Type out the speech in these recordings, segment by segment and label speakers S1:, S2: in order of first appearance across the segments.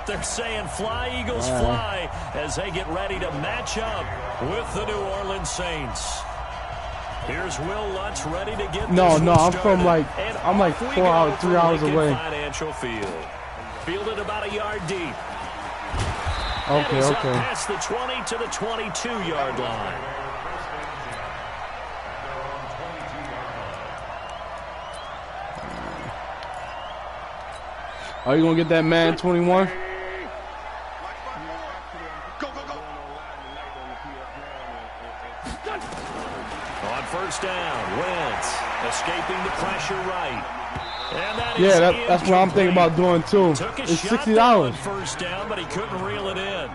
S1: Yep, they're saying fly, Eagles, fly, as they get ready to match up with the New Orleans Saints. Here's Will Lutz ready to get
S2: No,
S1: this
S2: I'm
S1: started.
S2: from like, I'm like 3 hours away.
S1: Financial Field. Fielded about a yard deep.
S2: Okay,
S1: Up
S2: okay.
S1: past the 20 to the 22-yard line.
S2: Are you gonna get that man 21?
S1: On first down, Wentz escaping the pressure right. And that
S2: Yeah,
S1: is
S2: that's what I'm thinking about doing too.
S1: Took a
S2: It's
S1: shot
S2: $60.
S1: there on first down, but he couldn't reel it in.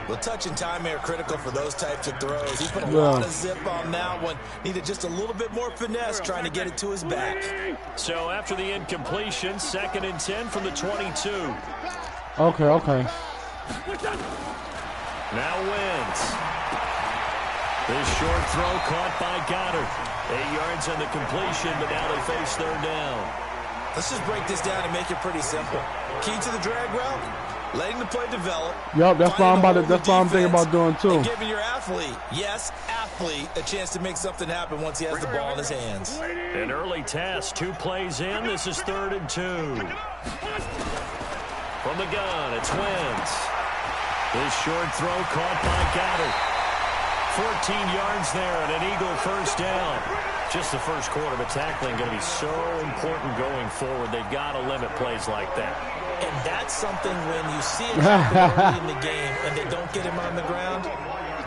S3: Well, touch and time are critical for those types of throws. He put a lot of zip on that one. Needed just a little bit more finesse trying to get it to his back.
S1: So after the incompletion, 2nd and 10 from the 22.
S2: Okay, okay.
S1: Now Wentz. This short throw caught by Goddard. 8 yards on the completion, but now they face 3rd down.
S3: Let's just break this down and make it pretty simple. Key to the drag route, letting the play develop.
S2: Yup, that's what I'm thinking about doing too.
S3: And giving your athlete, yes, athlete, a chance to make something happen once he has the ball in his hands.
S1: An early test, 2 plays in. This is 3rd and 2. From the gun, it's Wentz. This short throw caught by Goddard. 14 yards there and an Eagle first down. Just the first quarter, but tackling going to be so important going forward. They've got to limit plays like that.
S3: And that's something when you see it happen early in the game and they don't get him on the ground,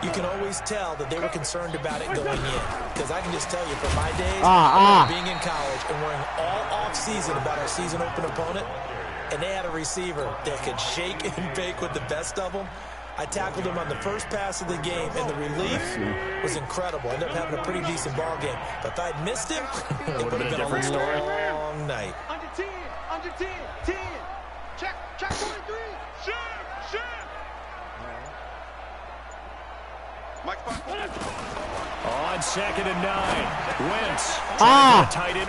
S3: you can always tell that they were concerned about it going in. Because I can just tell you from my days being in college and worrying all off-season about our season-open opponent, and they had a receiver that could shake and bake with the best of them, I tackled him on the first pass of the game, and the relief was incredible. I ended up having a pretty decent ball game. But if I'd missed him, it would have been a different story. Long night.
S4: Under 10, under 10, 10. Check 23. Shoot. Mike
S1: On 2nd and 9, Wentz.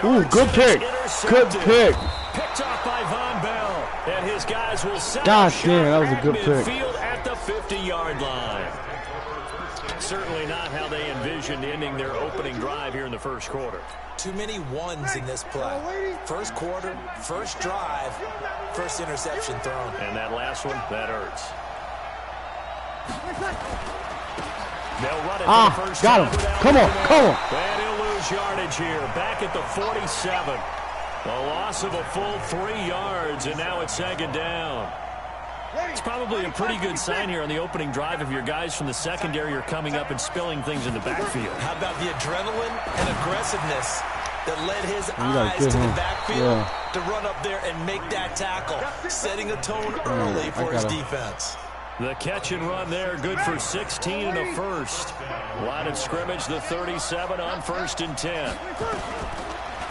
S2: Ooh, good pick. Good pick.
S1: Picked off by Von Bell, and his guys will set
S2: Gosh, damn, that was a good pick.
S1: Midfield at the 50-yard line. Certainly not how they envisioned ending their opening drive here in the first quarter.
S3: Too many ones in this play. First quarter, first drive, first interception thrown.
S1: And that last one, that hurts. They'll run it for the first
S2: got
S1: time
S2: him.
S1: without
S2: Come on.
S1: And he'll lose yardage here. Back at the 47. A loss of a full 3 yards, and now it's 2nd down. It's probably a pretty good sign here on the opening drive if your guys from the secondary are coming up and spilling things in the backfield.
S3: How about the adrenaline and aggressiveness that led his eyes to the backfield to run up there and make that tackle, setting a tone early for his defense.
S1: The catch and run there, good for 16 and a first. Line of scrimmage, the 37 on 1st and 10.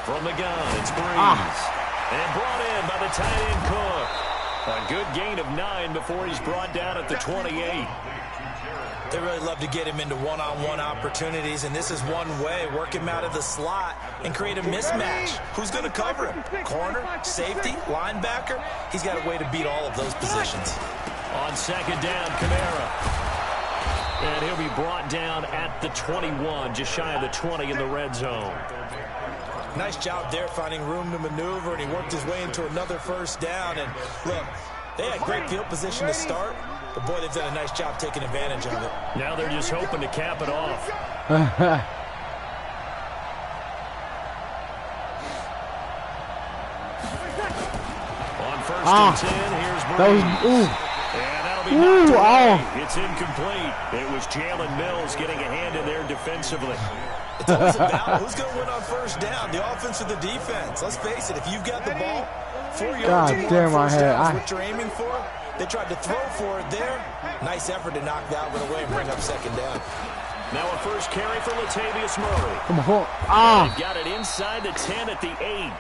S1: From the gun, it's Breeze. And brought in by the tight end Cook. A good gain of 9 before he's brought down at the 28.
S3: They really love to get him into one-on-one opportunities, and this is one way. Work him out of the slot and create a mismatch. Who's going to cover him? Corner, safety, linebacker? He's got a way to beat all of those positions.
S1: On 2nd down, Kamara. And he'll be brought down at the 21, just shy of the 20 in the red zone.
S3: Nice job there finding room to maneuver, and he worked his way into another first down. And look, they had great field position to start, but boy, they've done a nice job taking advantage of it.
S1: Now they're just hoping to cap it off. On 1st and 10, here's Breeze. And that'll be knocked away. It's incomplete. It was Jalen Mills getting a hand in there defensively.
S3: It's always about who's going to win on first down, the offense or the defense. Let's face it, if you've got the ball, 4 yards or more on first down is what you're aiming for. They tried to throw for it there. Nice effort to knock that one away and bring up 2nd down.
S1: Now a first carry for Latavius Murray.
S2: Come on.
S1: They've got it inside the 10 at the 8.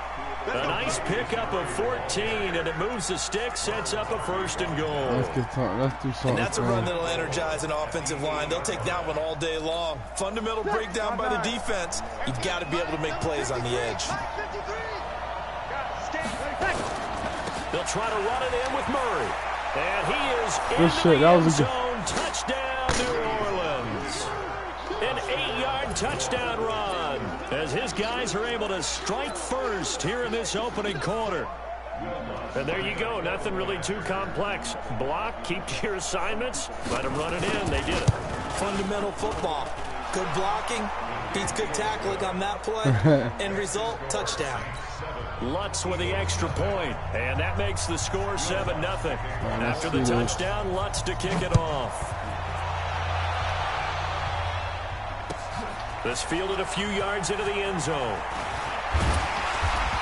S1: A nice pickup of 14, and it moves the stick, sets up a 1st and goal.
S2: Let's do something.
S3: And that's a run that'll energize an offensive line. They'll take that one all day long. Fundamental breakdown by the defense. You've got to be able to make plays on the edge.
S1: They'll try to run it in with Murray. And goes
S2: Good shit. That was a good.
S1: Touchdown, New Orleans. An 8-yard touchdown run as his guys are able to strike first here in this opening quarter. And there you go. Nothing really too complex. Block, keep to your assignments, let them run it in. They did it.
S3: Fundamental football. Good blocking beats good tackling on that play. End result, touchdown.
S1: Lutz with the extra point, and that makes the score 7-0. After the touchdown, Lutz to kick it off. This fielded a few yards into the end zone.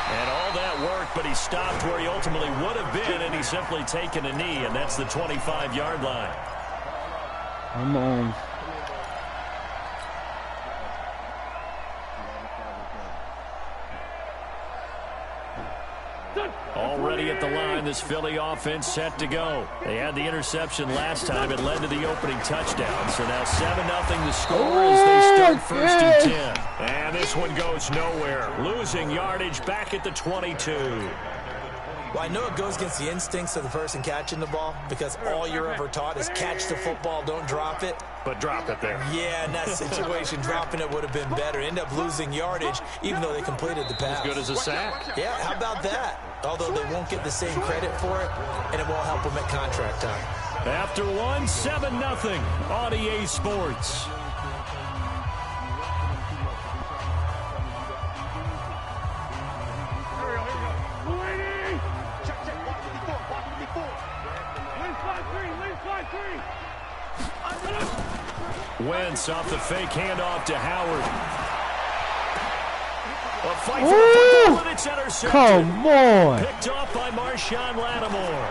S1: And all that work, but he stopped where he ultimately would have been, and he's simply taken a knee, and that's the 25-yard line.
S2: Come on.
S1: Already at the line, this Philly offense set to go. They had the interception last time. It led to the opening touchdown. So now 7-0 the score as they start first and 10. And this one goes nowhere. Losing yardage back at the 22.
S3: Well, I know it goes against the instincts of the person catching the ball because all you're ever taught is catch the football, don't drop it.
S1: But drop it there.
S3: Yeah, in that situation, dropping it would have been better. End up losing yardage, even though they completed the pass.
S1: As good as a sack.
S3: Yeah, how about that? Although they won't get the same credit for it, and it won't help them at contract time.
S1: After one, 7-0 on EA Sports. Wentz off the fake handoff to Howard. A fight for the football, and it's intercepted.
S2: Come on.
S1: Picked off by Marshawn Lattimore.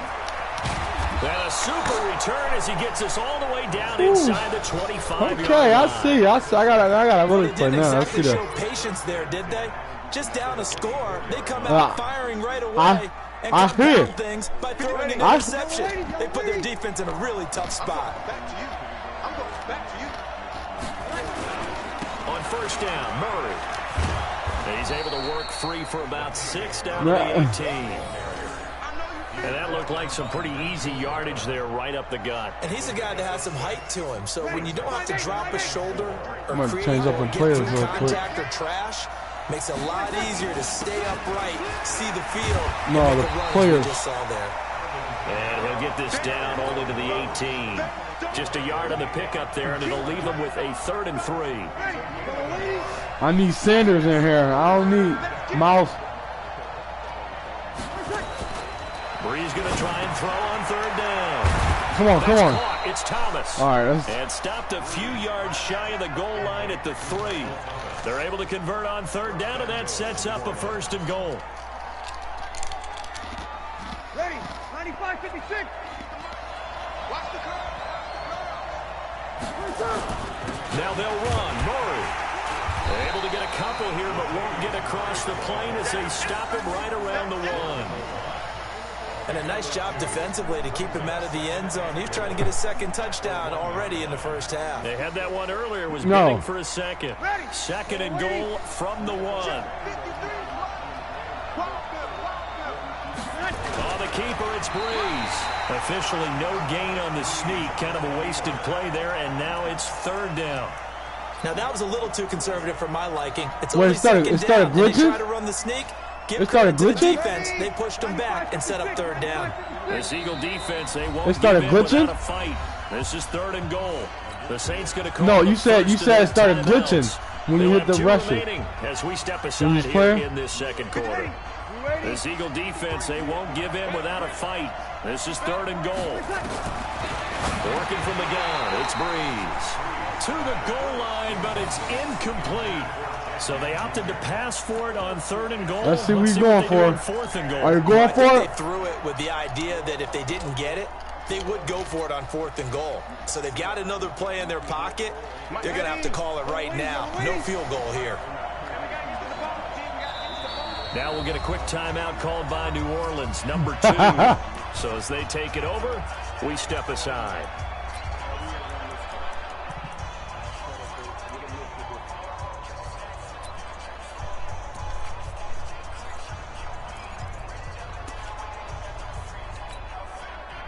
S1: And a super return as he gets us all the way down inside the 25-yard line.
S2: Okay, I see. I gotta really play now.
S3: They
S2: Let's see
S3: didn't
S2: that.
S3: exactly show patience there, did they? Just down a score, they come out firing right away and compound things by throwing an interception. They put their defense in a really tough spot.
S4: Back to you. I'm going back to you.
S1: On first down, Murray. He's able to work free for about 6 down to the 18. And that looked like some pretty easy yardage there right up the gut.
S3: And he's a guy that has some height to him. So when you don't have to drop a shoulder or create
S2: change up
S3: or
S2: and
S3: get
S2: play
S3: through
S2: this real quick.
S3: contact or trash, makes it a lot easier to stay upright, see the field,
S2: No,
S3: and
S2: the
S3: make a run
S2: players.
S3: we just saw there.
S1: And he'll get this down only to the 18. Just a yard on the pickup there, and it'll leave him with a 3rd and 3.
S2: I need Sanders in here. I don't need Mouse.
S1: Bree's going to try and throw on 3rd down.
S2: Come on, come on.
S1: Caught. It's Thomas.
S2: All right.
S1: And stopped a few yards shy of the goal line at the 3. They're able to convert on 3rd down, and that sets up a 1st and goal.
S4: Ready, 95-56. Watch the curve.
S1: Now they'll run. Murray. They're able to get a couple here, but won't get across the plane as they stop him right around the 1.
S3: And a nice job defensively to keep him out of the end zone. He's trying to get a 2nd touchdown already in the first half.
S1: They had that one earlier, was bidding for a 2nd. 2nd and goal from the 1. On the keeper, it's Breeze. Officially no gain on the sneak. Kind of a wasted play there, and now it's 3rd down.
S3: Now that was a little too conservative for my liking. It's
S2: Wait,
S3: only
S2: it started
S3: down, and they
S2: glitching?
S3: try to run the sneak. Give
S2: It started
S3: credit to the
S2: glitching?
S3: defense. They pushed them back and set up 3rd down.
S1: This Eagle defense, they won't
S2: It started
S1: give in
S2: glitching?
S1: without a fight. This is 3rd and goal. The Saints going to call
S2: No,
S1: the
S2: you said
S1: first
S2: it
S1: of
S2: started
S1: their
S2: glitching
S1: timeouts.
S2: when you
S1: They'll
S2: hit the
S1: have 2
S2: rusher.
S1: remaining as we step aside
S2: this
S1: here
S2: player?
S1: in this 2nd quarter. This Eagle defense, they won't give in without a fight. This is 3rd and goal. Working from the gun, it's Breeze. To the goal line, but it's incomplete. So they opted to pass for it on 3rd and goal.
S2: Let's see what he's
S1: they
S2: going
S1: do
S2: for.
S1: on 4th and goal.
S2: Are you going
S3: I think
S2: for
S3: they
S2: it?
S3: threw it with the idea that if they didn't get it, they would go for it on 4th and goal. So they've got another play in their pocket. They're going to have to call it right now. No field goal here.
S1: Now we'll get a quick timeout called by New Orleans, number 2. So as they take it over, we step aside.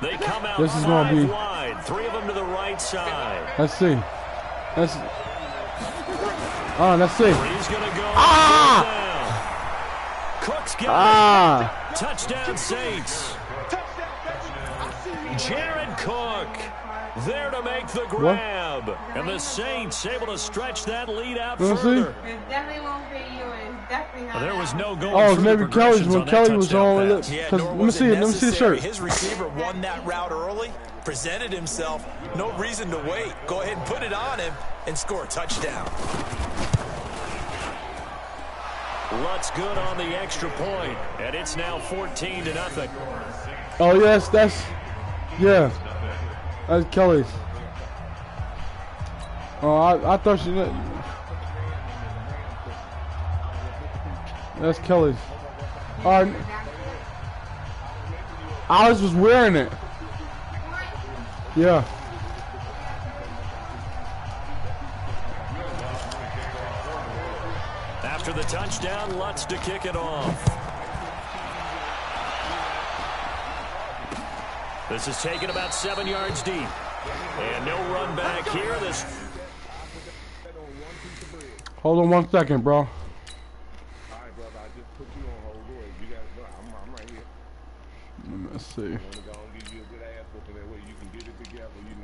S1: They come out
S2: this is gonna be
S1: wide. 3 of them to the right side.
S2: Let's see. Let's see.
S1: He's gonna go down. Cook's got it. Touchdown Saints. Jared Cook there to make the grab. What? And the Saints able to stretch that lead out further.
S5: It definitely won't be you. It's definitely not.
S1: There was no going through
S2: maybe
S1: the progressions
S2: when
S1: on
S2: Kelly was on.
S3: Yeah,
S2: let me see the shirt.
S3: His receiver won that route early, presented himself. No reason to wait. Go ahead and put it on him and score a touchdown.
S1: Lutz good on the extra point, and it's now 14-0.
S2: Oh yes, that's Kelly's. Oh, I thought she. That's Kelly's. Alice was wearing it. Yeah.
S1: After the touchdown, Lutz to kick it off. This is taken about 7 yards deep. And no run back here.
S2: Hold on 1 second, bro.
S6: All right, brother. I just put you on hold. Go ahead. You guys know I'm right here.
S2: Let's see.
S6: I'm gonna go and give you a good ass whooping that way you can get it together, you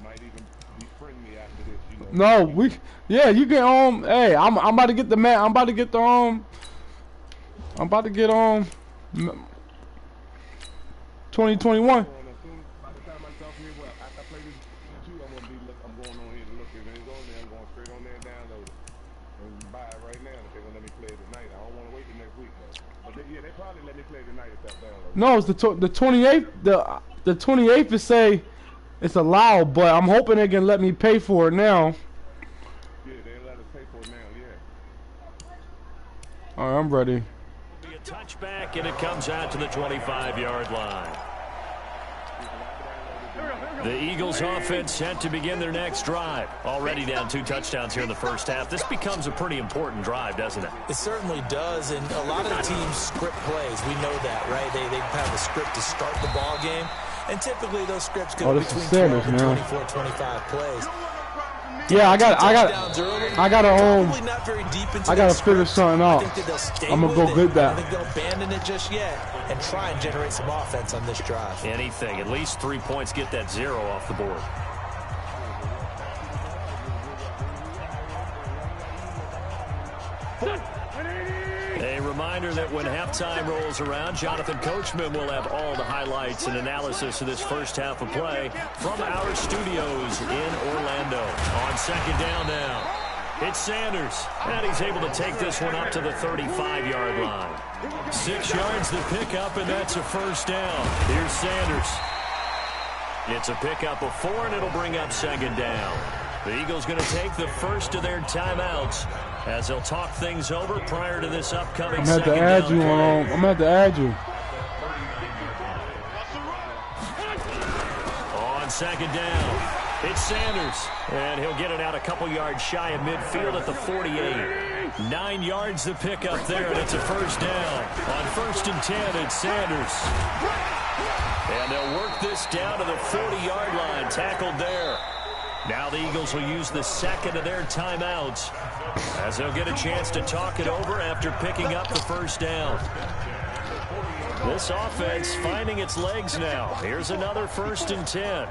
S6: might even befriend me after this,
S2: No, you get hey, I'm about to get the man. I'm about to get 2021. No, it's the 28th. The 28th is say it's allowed, but I'm hoping they can let me pay for it now.
S6: Yeah, they let us pay for it now. Yeah.
S2: All right, I'm ready.
S1: Be a touchback, and it comes out to the 25-yard line. The Eagles offense set to begin their next drive. Already down 2 touchdowns here in the first half. This becomes a pretty important drive, doesn't it?
S3: It certainly does, and a lot of the teams script plays. We know that, right? They have a script to start the ball game, and typically those scripts go between 12 and 24, 25 plays.
S2: Yeah, I gotta figure something out. I'm gonna go get that.
S3: I think they'll abandon it just yet and try and generate some offense on this drive.
S1: Anything, at least 3 points, get that 0 off the board. A reminder that when halftime rolls around, Jonathan Coachman will have all the highlights and analysis of this first half of play from our studios in Orlando. On second down now, it's Sanders, and he's able to take this one up to the 35-yard line. 6 yards the pickup, and that's a first down. Here's Sanders. It's a pickup of 4, and it'll bring up second down. The Eagles going to take the first of their timeouts as they'll talk things over prior to this upcoming second down.
S2: I'm going to have to add you.
S1: On second down, it's Sanders, and he'll get it out a couple yards shy of midfield at the 48. 9 yards the pickup there, and it's a first down. On 1st and 10, it's Sanders. And they'll work this down to the 40-yard line, tackled there. Now the Eagles will use the second of their timeouts as they'll get a chance to talk it over after picking up the first down. This offense finding its legs now. Here's another 1st and 10.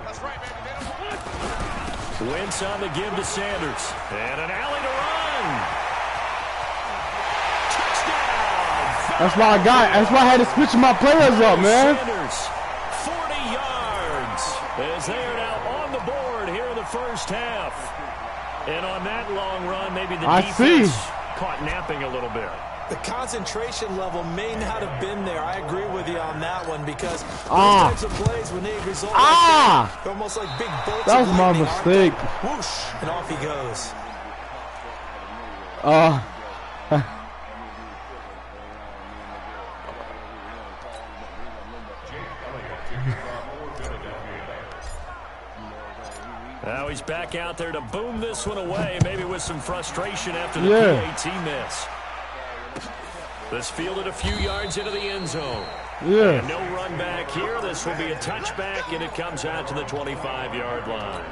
S1: Wentz on the give to Sanders. And an alley to run. Touchdown.
S2: That's why I had to switch my players up, man.
S1: Sanders, 40 yards as they are now on the board here in the first half. And on that long run, maybe the defense caught napping a little bit.
S3: The concentration level may not have been there. I agree with you on that one because those types of plays, when they result like that, they're almost like big bolts.
S2: That was my mistake.
S3: Whoosh, and off he goes.
S1: Now he's back out there to boom this one away, maybe with some frustration after the PAT miss. This fielded a few yards into the end zone.
S2: Yeah.
S1: And no run back here. This will be a touchback, and it comes out to the 25-yard line.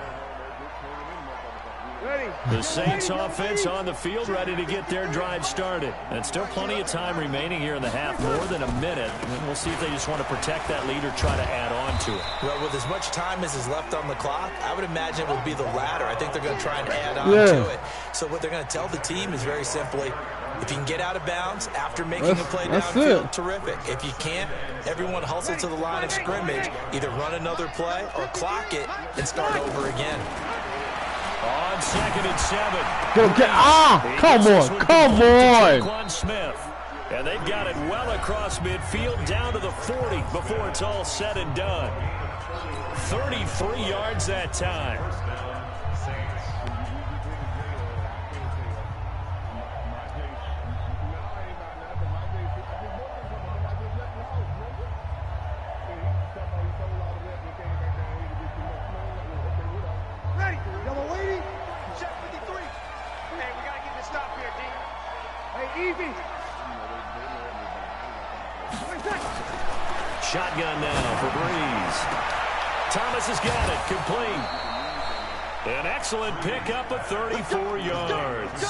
S1: The Saints offense on the field, ready to get their drive started. And still plenty of time remaining here in the half, more than a minute. And we'll see if they just want to protect that lead or try to add on to it.
S3: Well, with as much time as is left on the clock, I would imagine it would be the latter. I think they're going to try and add on to it. So what they're going to tell the team is very simply, if you can get out of bounds after making a play downfield, terrific. If you can't, everyone hustle to the line of scrimmage, either run another play or clock it and start over again.
S1: On 2nd and 7.
S2: Come on.
S1: Quan Smith. And they've got it well across midfield down to the 40 before it's all said and done. 33 yards that time. Shotgun now for Breeze. Thomas has got it, complete. An excellent pickup of 34 yards.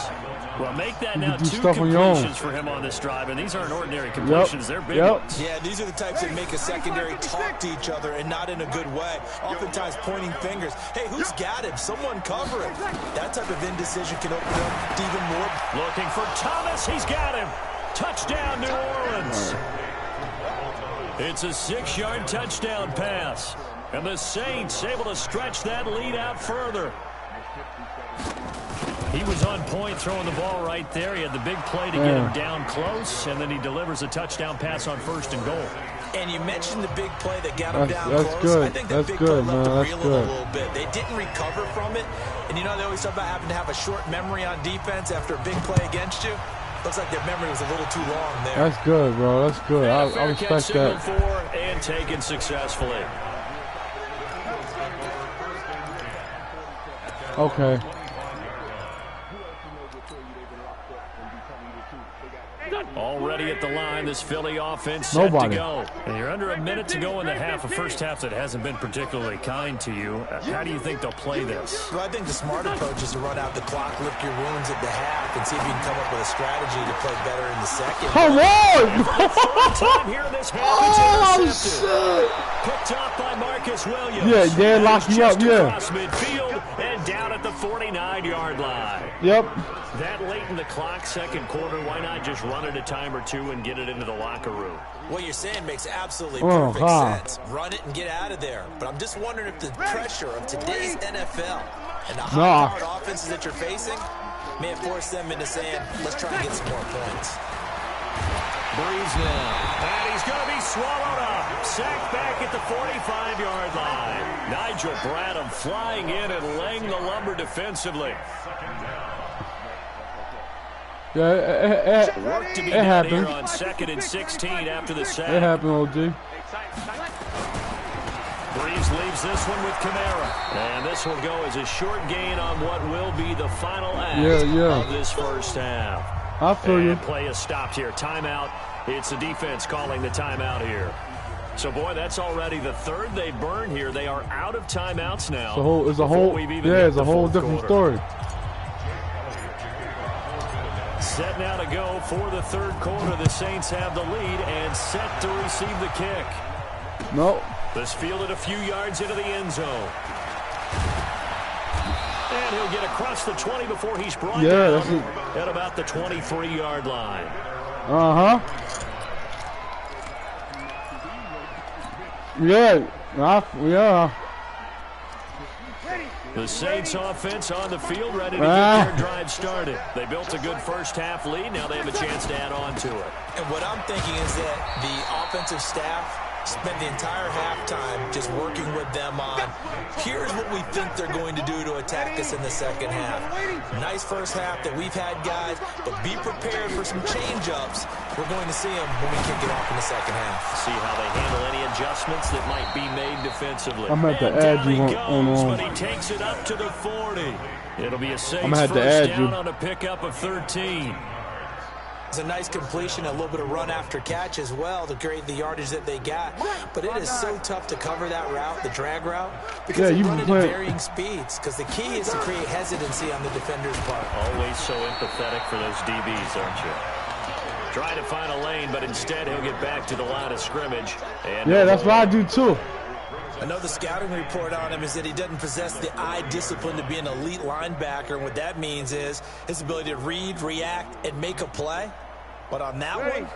S1: Well, make that now 2 completions for him on this drive, and these aren't ordinary completions. They're big ones.
S3: Yeah, these are the types that make a secondary talk to each other, and not in a good way. Oftentimes pointing fingers. Hey, who's got him? Someone cover him. That type of indecision can open up even more.
S1: Looking for Thomas. He's got him. Touchdown, New Orleans. It's a 6-yard touchdown pass. And the Saints able to stretch that lead out further. He was on point throwing the ball right there. He had the big play to get him down close, and then he delivers a touchdown pass on 1st and goal.
S3: And you mentioned the big play that got him down
S2: close.
S3: Good. I think that big play left them reeling a little bit. They didn't recover from it. And you know, they always talk about having to have a short memory on defense after a big play against you. Looks like their memory was a little too long there.
S2: That's good, bro. That's good. I respect that.
S1: For and taken successfully.
S2: Okay.
S1: Already at the line, this Philly offense set to go. And you're under a minute to go in the half, a first half that hasn't been particularly kind to you. How do you think they'll play this?
S3: Well, I think the smart approach is to run out the clock, lick your wounds at the half, and see if you can come up with a strategy to play better in the second.
S2: Come on!
S1: Time here in this half, it's intercepted. Picked up by Marcus Williams.
S2: Yeah, they lock you up,
S1: across midfield and down at the 49-yard line.
S2: Yep.
S1: That late in the clock, second quarter, why not just run it a time or two and get it into the locker room?
S3: What you're saying makes absolutely perfect sense. Run it and get out of there. But I'm just wondering if the pressure of today's NFL and the high-powered offenses that you're facing may have forced them into saying, let's try and get some more points.
S1: Breeze now. And he's going to be swallowed up. Sacked back at the 45-yard line. Nigel Bradham flying in and laying the lumber defensively.
S2: Yeah,
S1: work to be done here on 2nd and 16 after the sack.
S2: It happened, OG.
S1: Breeze leaves this one with Kamara. And this will go as a short gain on what will be the final act of this first half.
S2: I feel you.
S1: Play is stopped here. Timeout. It's the defense calling the timeout here. So, boy, that's already the third they burn here. They are out of timeouts now.
S2: It's a whole different story.
S1: Set now to go for the third quarter. The Saints have the lead and set to receive the kick.
S2: Nope.
S1: This fielded a few yards into the end zone. And he'll get across the 20 before he's brought down at about the 23-yard line.
S2: Yeah.
S1: The Saints offense on the field, ready to get their drive started. They built a good first half lead. Now they have a chance to add on to it.
S3: And what I'm thinking is that the offensive staff spent the entire halftime just working with them on, here's what we think they're going to do to attack us in the second half. Nice first half that we've had, guys, but be prepared for some change-ups. We're going to see them when we kick it off in the second half.
S1: See how they handle any adjustments that might be made defensively.
S2: I'm at the edge.
S1: But he takes it up to the 40. It'll be a Saints first down on a pickup of 13.
S3: It's a nice completion, a little bit of run after catch as well to create the yardage that they got. But it is so tough to cover that route, the drag route, because they run it at varying speeds. Because the key is to create hesitancy on the defender's part.
S1: Always so empathetic for those DBs, aren't you? Trying to find a lane, but instead he'll get back to the line of scrimmage. And
S2: yeah, that's what I do too.
S3: I know the scouting report on him is that he doesn't possess the eye discipline to be an elite linebacker. And what that means is his ability to read, react, and make a play. But on that one,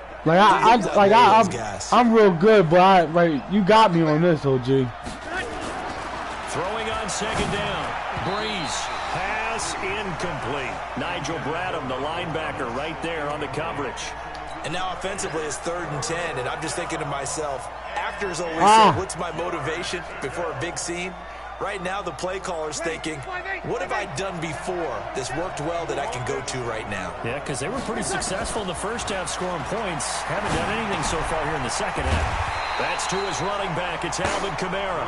S2: I'm real good, but you got me on this, OG.
S1: Throwing on second down. Breeze. Pass incomplete. Nigel Bradham, the linebacker, right there on the coverage.
S3: And now offensively it's 3rd and 10, and I'm just thinking to myself, actors always say, what's my motivation before a big scene? Right now the play caller's thinking, what have I done before that's worked well that I can go to right now?
S1: Yeah, because they were pretty successful in the first half scoring points. Haven't done anything so far here in the second half. That's to his running back. It's Alvin Kamara.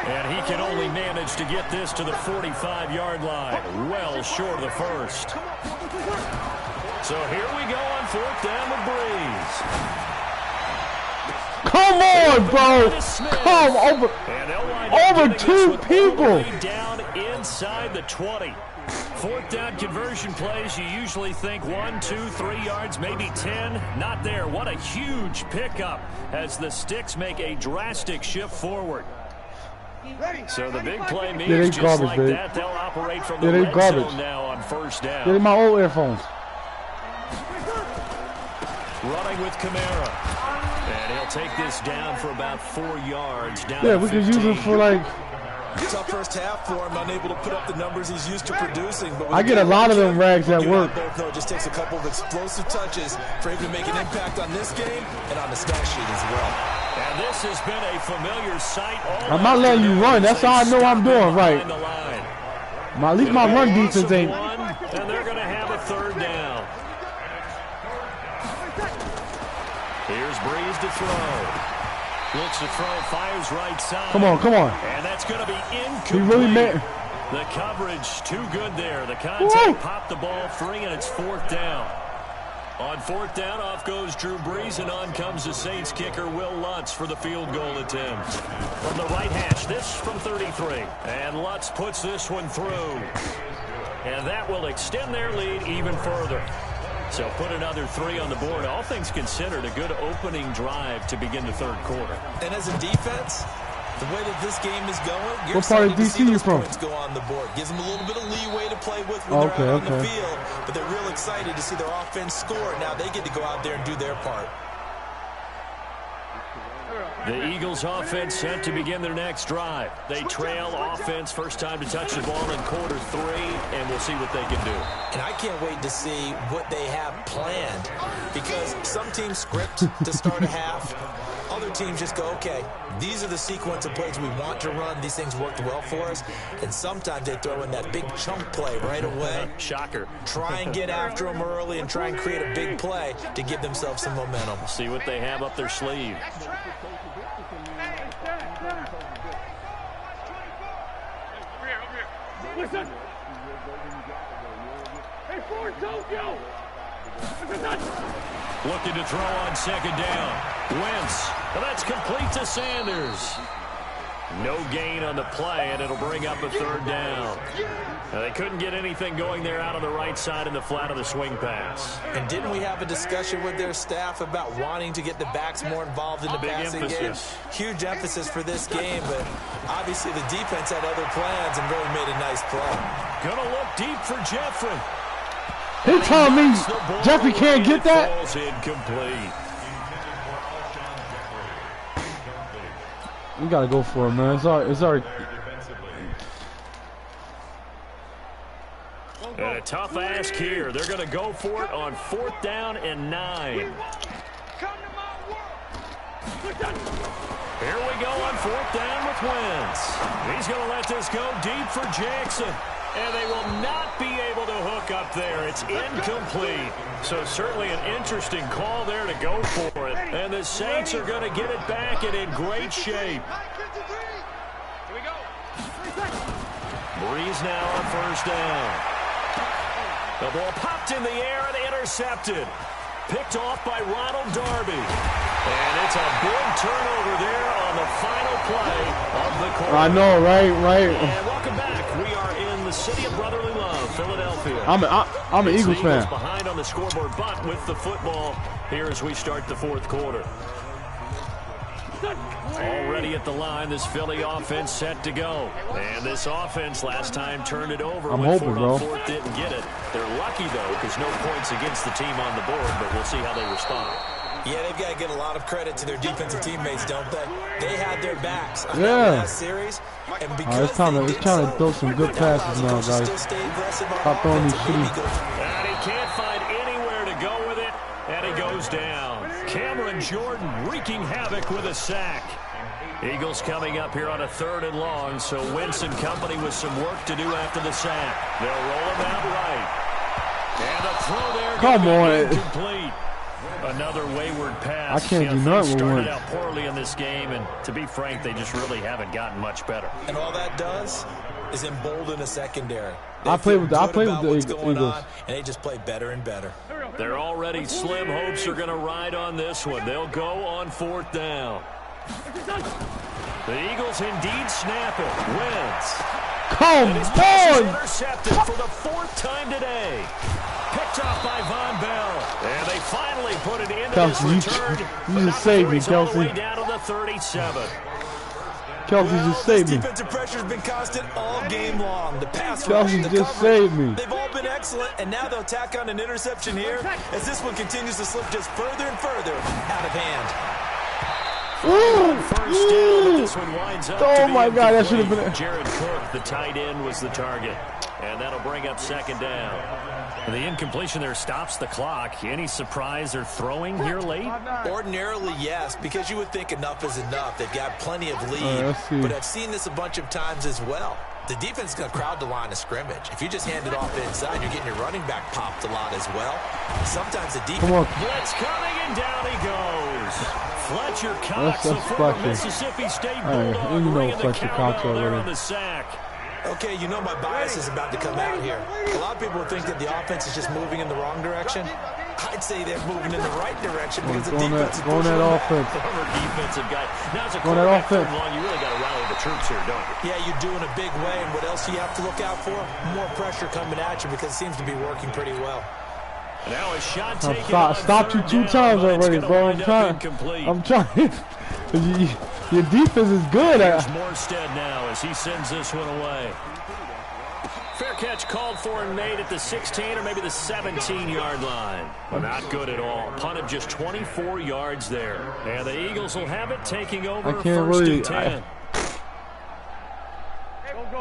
S1: And he can only manage to get this to the 45-yard line. Well short of the first. So here we go on 4th down with Breeze.
S2: Come on, bro. Come over 2 people.
S1: Down inside the 20. 4th down conversion plays, you usually think 1, 2, 3 yards, maybe 10. Not there. What a huge pickup as the Sticks make a drastic shift forward. So the big play means just like that, they'll operate from the red zone now on 1st down.
S2: Get in my old earphones.
S1: Running with Kamara. And he'll take this down for about 4 yards. Down
S2: yeah, we could use him for like...
S3: Tough first half for him, unable to put up the numbers he's used to producing. But
S2: I get a lot of them rags at work.
S3: It just takes a couple of explosive touches for him to make an impact on this game and on the stat sheet as well.
S1: And this has been a familiar sight.
S2: I'm not letting you run. That's how I know I'm doing right. At least my run defense ain't.
S1: And they're going to have a 3rd down. Here's Breeze to throw. Looks to throw, fires right side.
S2: Come on.
S1: And that's going to be incomplete.
S2: He really made
S1: the coverage too good there. The contact popped the ball free, and it's 4th down. On 4th down, off goes Drew Brees, and on comes the Saints kicker, Will Lutz, for the field goal attempt. From the right hash, this from 33. And Lutz puts this one through. And that will extend their lead even further. So put another 3 on the board. All things considered, a good opening drive to begin the 3rd quarter.
S3: And as a defense, the way that this game is going, you're
S2: what part of
S3: DC
S2: you from?
S3: Points go on the board. Gives them a little bit of leeway to play with when they're out on the field. But they're real excited to see their offense score. Now they get to go out there and do their part.
S1: The Eagles offense set to begin their next drive. They trail offense, first time to touch the ball in quarter 3, and we'll see what they can do.
S3: And I can't wait to see what they have planned, because some teams script to start a half. Other teams just go, okay, these are the sequence of plays we want to run. These things worked well for us. And sometimes they throw in that big chunk play right away.
S1: Shocker.
S3: Try and get after them early and try and create a big play to give themselves some momentum.
S1: See what they have up their sleeve.
S4: Listen. Hey, Ford, Tokyo.
S1: Looking to throw on second down. Wentz. Well, that's complete to Sanders. No gain on the play, and it'll bring up a 3rd down. Now, they couldn't get anything going there out on the right side in the flat of the swing pass.
S3: And didn't we have a discussion with their staff about wanting to get the backs more involved in the passing game? Huge emphasis for this game, but obviously the defense had other plans and really made a nice play.
S1: Gonna look deep for Jeffrey.
S2: He telling me Jeffrey can't get that?
S1: Falls incomplete.
S2: We gotta go for it, man. It's already.
S1: And a tough ask here. They're going to go for it on 4th down and 9. Here we go on 4th down with Wentz. He's going to let this go deep for Jackson. And they will not be able to hook up there. It's incomplete. So certainly an interesting call there to go for it. And the Saints are going to get it back and in great shape.
S4: Here we go.
S1: Breeze now on 1st down. The ball popped in the air and intercepted. Picked off by Ronald Darby. And it's a big turnover there on the final play of the quarter.
S2: I know, right?
S1: And welcome back. We are in the city of brotherly love, Philadelphia.
S2: I'm an Eagles fan.
S1: Behind on the scoreboard, but with the football here as we start the fourth quarter. Already at the line, this Philly offense set to go. And this offense last time turned it over.
S2: I'm hoping, bro.
S1: Fourth didn't get it. They're lucky, though, because no points against the team on the board, but we'll see how they respond.
S3: Yeah, they've got to get a lot of credit to their defensive teammates, don't they? They had their backs on
S2: that
S3: last series. And because
S2: it's time to throw some good passes now, guys. Stop throwing these shitty.
S1: And he can't find anywhere to go with it, and he goes down. Cameron Jordan wreaking havoc with a sack. Eagles coming up here on a 3rd and long, so Wentz and company with some work to do after the sack. They'll roll him out right. And a throw there.
S2: Come on.
S1: Incomplete. Another wayward pass.
S2: I can't do nothing with
S1: started
S2: Wentz.
S1: out poorly in this game, and to be frank, they just really haven't gotten much better.
S3: And all that does is embolden a secondary.
S2: I played with the Eagles.
S3: And they just play better and better.
S1: Their already slim hopes are going to ride on this one. They'll go on 4th down. The Eagles indeed snap it. Wentz.
S2: Come on!
S1: Intercepted for the 4th time today. Picked off by Von Bell. And they finally put it into
S2: Kelsey,
S1: this return.
S2: you just saved me,
S1: All the
S2: Kelsey.
S1: way down to the 37.
S2: Kelsey just saved me.
S3: Defensive pressure has been constant all game long. The pass
S2: Kelsey
S3: rush, the
S2: just
S3: coverage,
S2: saved me.
S3: they've all been excellent, and now they'll tack on an interception here as this one continues to slip just further and further out of hand.
S1: First down, but this one winds up
S2: Oh my God, that should have been it.
S1: Jared Cook, the tight end, was the target. And that'll bring up 2nd down. And the incompletion there stops the clock. Any surprise they're throwing here late?
S3: Ordinarily, yes, because you would think enough is enough. They've got plenty of lead, but I've seen this a bunch of times as well. The defense is going to crowd the line of scrimmage. If you just hand it off inside, you're getting your running back popped a lot as well. Sometimes the defense...
S1: Blitz coming, and down he goes. Fletcher Cox, the former Mississippi State Bulldog, ringing the cowbell there on the sack.
S3: Okay, you know my bias is about to come out here. A lot of people think that the offense is just moving in the wrong direction. I'd say they're moving in the right direction because the defense is
S2: going that offense.
S1: Former defensive guy. Now it's a quarterback third long. You really got to rally the troops here, don't you?
S3: Yeah, you're doing a big way, and what else do you have to look out for? More pressure coming at you because it seems to be working pretty well.
S1: Now a shot taken.
S2: Stopped you 2 times already, bro. I'm trying. Your defense is good.
S1: Here's Morstead now as he sends this one away. Fair catch called for and made at the 16 or maybe the 17-yard line. But not good at all. Punted just 24 yards there. And the Eagles will have it taking over 1st and 10.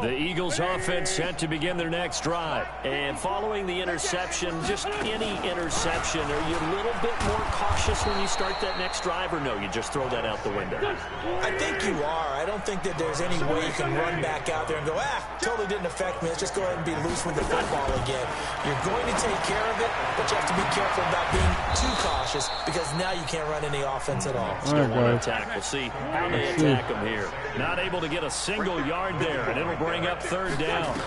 S1: The Eagles offense set to begin their next drive. And following the interception, just any interception, are you a little bit more cautious when you start that next drive, or no, you just throw that out the window?
S3: I think you are. I don't think that there's any way you can run back out there and go, totally didn't affect me. Let's just go ahead and be loose with the football again. You're going to take care of it, but you have to be careful about being too cautious because now you can't run any offense at all.
S1: Still want to attack. We'll see how they attack them here. Not able to get a single yard there, and it'll bring up 3rd down.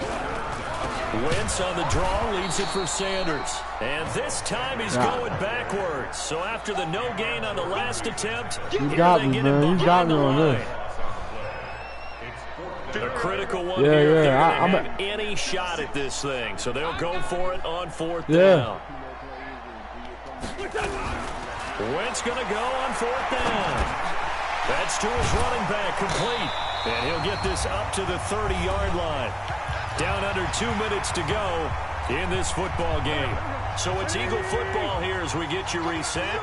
S1: Wentz on the draw, leaves it for Sanders. And this time he's going backwards. So after the no gain on the last attempt,
S2: you got me, man. You got me on this.
S1: A critical one here. They're going to have any shot at this thing. So they'll go for it on 4th down. Wentz going to go on 4th down. That's to his running back, complete. And he'll get this up to the 30-yard line. Down under 2 minutes to go in this football game. So it's Eagle football here as we get you reset.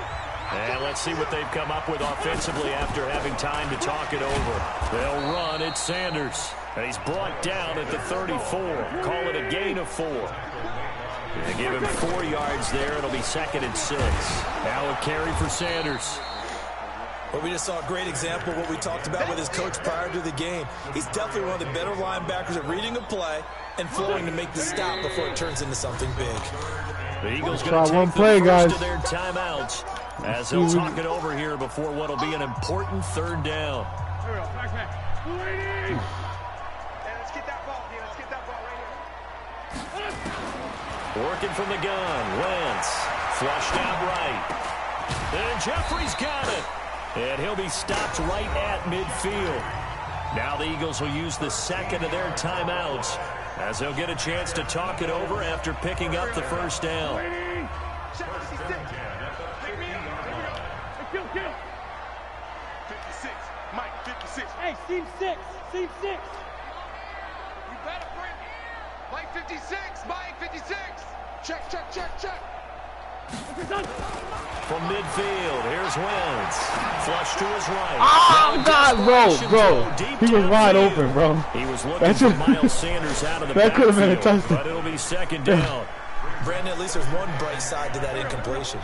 S1: And let's see what they've come up with offensively after having time to talk it over. They'll run. It's Sanders. And he's brought down at the 34. Call it a gain of 4. They give him 4 yards there. It'll be 2nd and 6. Now a carry for Sanders.
S3: Well, we just saw a great example of what we talked about with his coach prior to the game. He's definitely one of the better linebackers at reading a play and flowing to make the stop before it turns into something big.
S1: The Eagles going to take the first of their timeouts as they'll talk it over here before what will be an important 3rd down. Working from the gun, Wentz. Flushed out right. And Jeffrey's got it. And he'll be stopped right at midfield. Now the Eagles will use the second of their timeouts as they'll get a chance to talk it over after picking up the first down.
S4: 56. Mike, 56. Hey, seam 6. Seam 6. You better bring it. Mike, 56. Mike, 56. Check.
S1: From midfield, here's Wentz. Flush to his right.
S2: Oh, God, bro. He was wide open, bro.
S1: He was looking for Miles Sanders out of the
S2: that could have been a
S1: backfield,
S2: touchdown.
S1: but it'll be second down.
S3: Brandon, at least there's one bright side to that incompletion.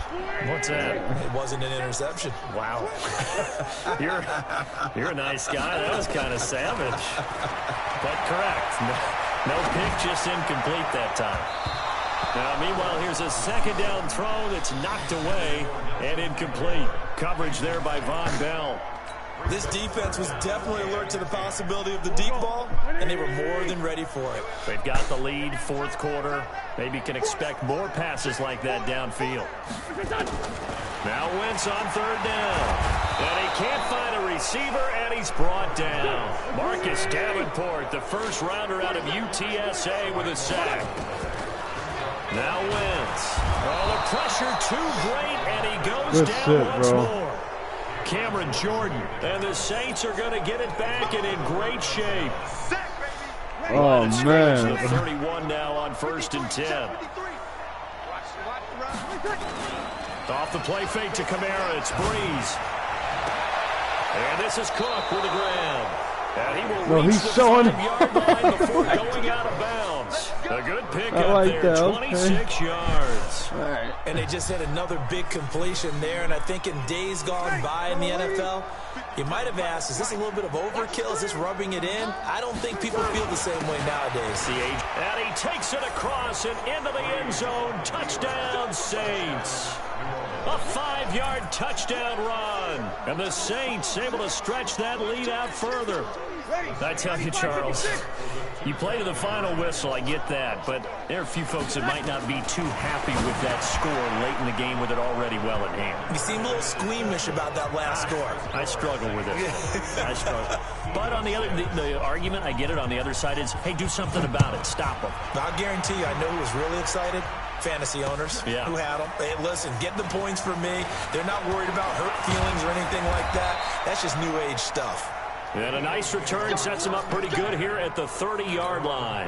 S1: What's that?
S3: It wasn't an interception.
S1: Wow. You're a nice guy. That was kind of savage. But correct. No pick, just incomplete that time. Now, meanwhile, here's a second down throw that's knocked away and incomplete. Coverage there by Von Bell.
S3: This defense was definitely alert to the possibility of the deep ball, and they were more than ready for it.
S1: They've got the lead, fourth quarter. Maybe can expect more passes like that downfield. Now Wentz on third down. And he can't find a receiver, and he's brought down. Marcus Davenport, the first rounder out of UTSA with a sack. Now Wentz. Oh, the pressure too great, and he goes down once more. Cameron Jordan, and the Saints are going to get it back and in great shape.
S2: Oh, man.
S1: 31 now on 1st and 10. Off the play fake to Kamara, it's Breeze. And this is Cook with a grab. And he will reach the 5-yard line before going out of bounds. A good pickup there, 26 yards.
S2: All right.
S3: And they just had another big completion there, and I think in days gone by in the NFL, you might have asked, is this a little bit of overkill? Is this rubbing it in? I don't think people feel the same way nowadays.
S1: And he takes it across and into the end zone. Touchdown, Saints. A 5-yard touchdown run. And the Saints able to stretch that lead out further. I tell you, Charles, you play to the final whistle, I get that, but there are a few folks that might not be too happy with that score late in the game with it already well at hand.
S3: You seem a little squeamish about that last score.
S1: I struggle with it. I struggle. But on the other, the argument, I get it, on the other side is, hey, do something about it. Stop them.
S3: I'll guarantee you, I know who was really excited. Fantasy owners who had them. Hey, listen, get the points for me. They're not worried about hurt feelings or anything like that. That's just new age stuff.
S1: And a nice return sets him up pretty good here at the 30-yard line.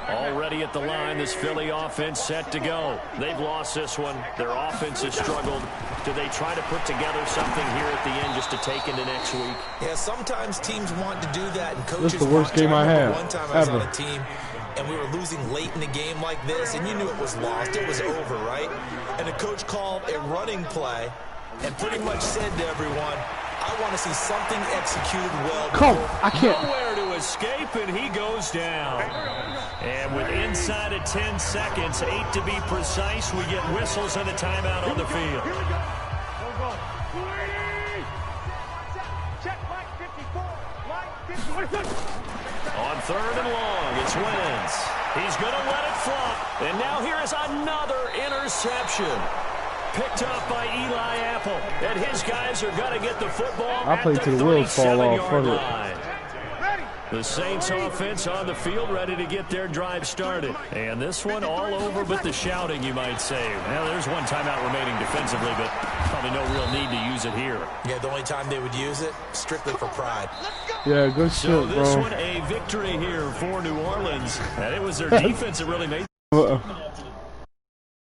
S1: Already at the line, this Philly offense set to go. They've lost this one. Their offense has struggled. Do they try to put together something here at the end just to take into next week?
S3: Yeah, sometimes teams want to do that, and coaches
S2: This is the worst game I had
S3: one time I was
S2: ever.
S3: on a team, and we were losing late in the game like this, and you knew it was lost. It was over, right? And the coach called a running play and pretty much said to everyone, I want to see something executed well.
S2: Come, I can't.
S1: Nowhere to escape, and he goes down. And with inside of 10 seconds, 8 to be precise, we get whistles and a timeout on the field. On third and long, it's Wentz. He's going to let it flop. And now here is another interception. Picked up by Eli Apple. And his guys are going to get the football
S2: I played
S1: at
S2: to
S1: the
S2: the wheels fall off
S1: 37-yard
S2: from it.
S1: line. The Saints offense on the field ready to get their drive started. And this one all over but the shouting, you might say. Now, there's one timeout remaining defensively, but probably no real need to use it here.
S3: Yeah, the only time they would use it, strictly for pride.
S2: Yeah, good
S1: So
S2: shit,
S1: this
S2: bro.
S1: one a victory here for New Orleans. And it was their defense that really made